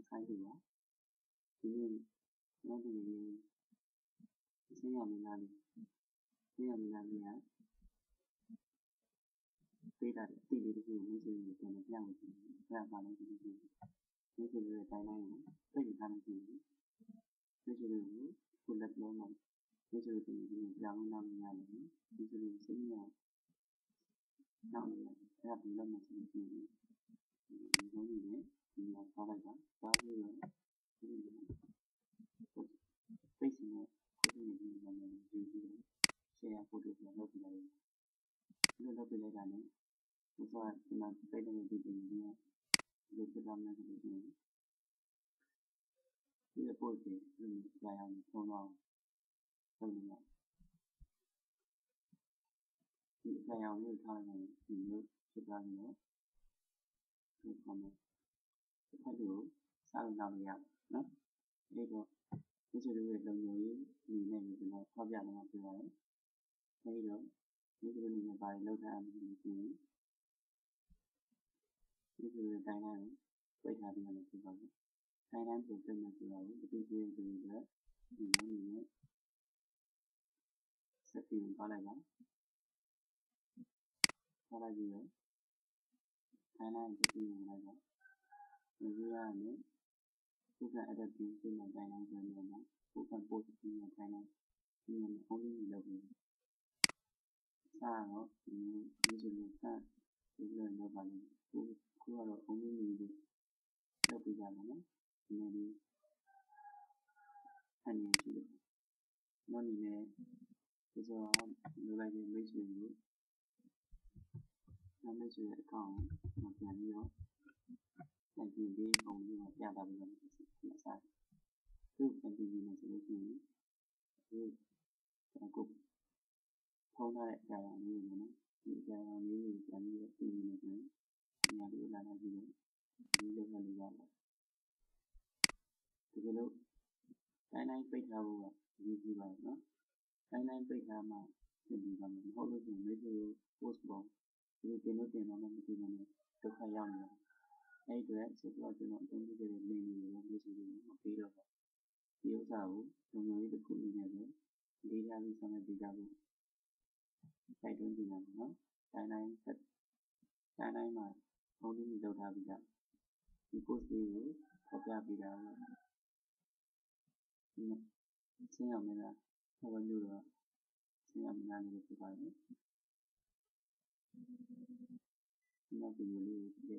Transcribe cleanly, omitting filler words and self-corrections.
ခိုင်းလို့ပါဒီနေ့နောက်ဒီနေ့ဆင်းရမလားလေပေးတာတဲ့အတိလေးတစ်ခုကိုမိတ်ဆွေတွေပြန်ပြလို့ရှိရင်အဲ့ဒါမှလည်းဒီလိုမျိုးမိတ်ဆွေတွေတိုင်းတိုင်းကိုသိနေထားလို့ရှိရင်မိတ်ဆွေတွေကိုကိုလက်လုံးမှာမိတ်ဆွေတွေဒီလိုကြောင်းနောက်နေရတယ်မိတ်ဆွေတွေစိတ်ရနောက်နေရတယ်အဲ့ဒါဘယ်လိုမှမရှိဘူးဒီလိုမျိုးနဲ့ဒီမှာထားလိုက်ပါသွားပြီးတော့ဒီလိုပိတ်စင်တဲ့ခုနှစ်နေနေမှာယူပြီးတော့ share photo ပြန်လုပ်ပြလိုက်ဒီလိုလုပ်ပြလိုက်တာနဲ့ဒီဆိုဒီမှာပိတ်တဲ့ဒီတင်ကြီးကဒီလိုဖြစ်သွားမှဆိုလို့ရှိရင်ဒီအပေါ်ကြီးဒီကြာအောင်ထုံးတော့ထုံးလို့ဒီကြာအောင်လေးထားလိုက်ရင်ဒီလိုဖြစ်သွားရင်တော့ဒီကောင်မတစ်ခါလို့စောင့်နောက်ရနော်ဒီတော့ဒီလိုရဲ့လုံခြုံရေးဒီနဲ့ကျွန်တော်ဖောက်ပြတော့ပြပါတယ်အဲဒီတော့ဒီလိုနေနဲ့ဘာတွေလောက်ထားမှလို့ရှိရင်ဒီလိုတိုင်းတိုင်းပိတ်ထားပြီးမှဖြစ်ပါတယ်တိုင်းတိုင်းပုံပြတ်နေကြတာကိုဒီလိုဒီလိုဒီလိုနဲ့စက်တင်ပါလိုက်ပါထားလိုက်ပြီးတော့တိုင်းတိုင်းစက်တင်ဝင်လိုက်ပါဒီလိုရမယ်ခုက adapting ရှင်းတဲ့တိုင်းတိုင်းဆိုရင်တော့ခုက positive နဲ့တိုင်းတိုင်းဒီမှာ only လုပ်ပြီးစားတော့ဒီလိုဆိုရင်ဒီလိုလုပ်ပါလိမ့်ခုကတော့ only လုပ်ပြကြတယ်နော်ဒီနေ့ဒီအနေရှိတယ်နော်ဒီနေ့ဒီဆိုတော့လိုလိုက်တဲ့မိတ်ဆွေကိုမိတ်ဆွေရဲ့ account ကိုပြန်ပြီးတော့ပြန်ပြင်ပေးပုံလေးကိုပြတာပြီးတော့ဒီအစားသူ့ပြန်ပြင်နေဆိုလို့ရှိရင်ဒီကိုထုံးထားတဲ့အကြောင်းလေးတွေနော်ဒီအကြောင်းလေးကိုပြန်ပြီးတော့ပြင်နေတယ်ဒီနေရာလေးလာလိုက်ပြီးတော့ဒီလိုလုပ်လို့ရတယ်ဒီလိုတိုင်းပိတ်ထားဖို့ကအရေးကြီးပါတယ်နော်တိုင်းပိတ်ထားမှပြင်ပြီးပါမယ်မဟုတ်လို့ရှိရင်မိတ်ဆွေ post ပေါ်ဒီတင်တော့မသိဘူးနဲ့ဒုက္ခရောက်နေတယ်အဲ့အတွက်ဆိုတော့ကျွန်တော်အသုံးပြုခဲ့တဲ့ link တွေကိုမိတ်ဆွေတွေကိုမပေးတော့ဘူးဒီဥစ္စာကိုလုံခြုံရေးတစ်ခုအနေနဲ့ပဲလေးစားပြီးဆောင်ရွက်ပေးကြဖို့တိုက်တွန်းနေတာပေါ့နော်တိုင်းမှာပုံလေးတွေလောက်ထားပြီးတော့ဒီ post လေးကိုဖော်ပြပေးတာဒီမှာဆင်းအောင်နေတာဘာလို့လို့တော့ဆင်းအောင်နေတာလို့ဖြစ်ပါတယ်ဒီနောက်ဗီဒီယိုလေးကိုကြ